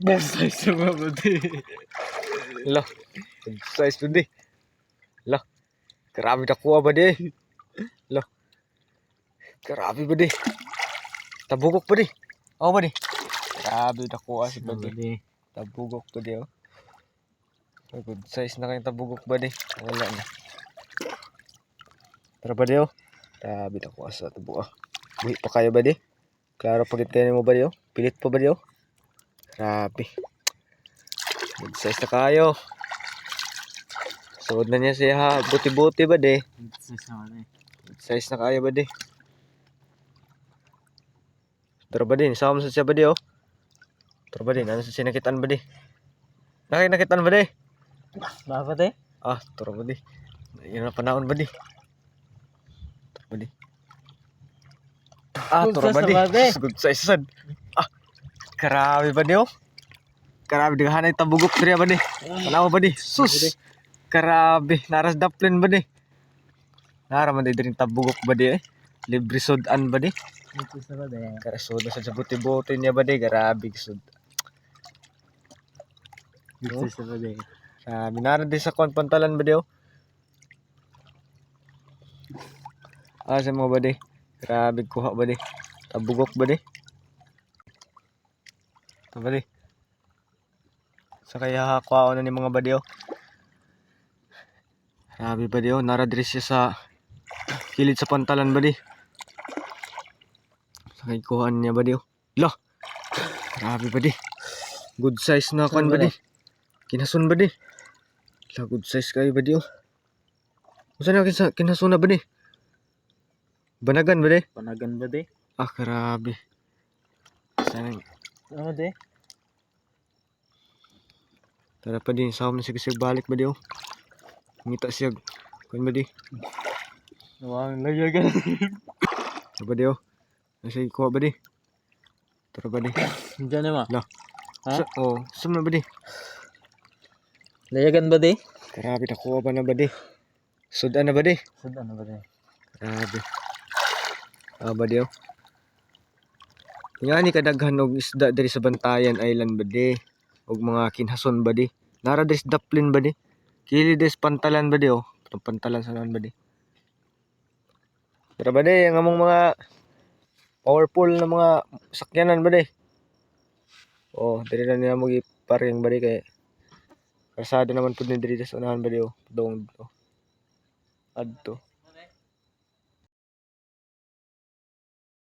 Best size mga badi. Lah, size badi. Lah, grabe nakuha badi. Lah, grabe badi. Tabugok badi. Oh badi. Grabe nakuha si badi. Tabugok badi oh. Good size na kayong tabugok badi. Wala na. Tara badi oh. Grabe nakuha sa tabugok. Buhi pa kayo badi. Klaro pagit kayo mo badi oh. Pilit pa badi oh. Grabe. Good size na kayo. Suod na niya siya ha. Buti-buti ba de? Good size na kayo ba de? Tara ba din? Sama sa siya ba de oh? Tara ba din? Ano sa sinakitan ba de? Nakitan ba de? Dapat eh? Ah, tara ba de? Yan na panahon ba de? Tara ba de? Ah, tara ba de? Good size sad. Ah, grabe ba de oh? Grabe di hanay tabugok diri ba de? Tanaw ba de? Sus. Grabe, naras daplin ba de? Nara man diri tabugok ba de eh? Libre sudan ba de? Ito sa ba de? Karasod na sa buti-buti niya ba de? Grabe sud. Ito sa ba de? Grabe, nara di sa pantalan ba de oh? Asa mo ba de? Grabe kuha ba de? Tabugok ba de? Ito ba de? Sa kaya hakuha na ni mga badi oh. Grabe ba di oh, naradres siya sa kilid sa pantalan ba di? Sa kuhaan niya ba di oh. Lah, grabe ba di? Good size na kan ba di? Kinasun ba di? Lah, good size kayo ba di oh. Saan na kinasun na ba di? Banagan ba di? Panagan ba de? Ah, grabe. Saan? Ano de? Tara pa din, saan na siya balik ba di oh. Ngita siya. Kan ba di? Nawang layagan. Tara ba di oh. Nasa ikuha ba di? Tara ba di? Diyan naman. Lah. Ha? Oh, saan na ba di? Layagan ba de? Grabe, nakuha ba na ba di? Sudan na ba di? Saan ano ba de? Grabe. Ah, ba di oh. Nga ni kadaghan og isda diri sa Bantayan Island ba di? Og mga kinhason ba di? Nara diri sa daplin ba di? Kili des pantalan ba di oh? Itong pantalan sa naman ba di? Tara ba di? Ang among mga powerful na mga sakyanan ba di? Oh, diri na niya mo giparing ba di kay kasada naman pud ni diri sa unahan ba di oh? Dong dito. Adto.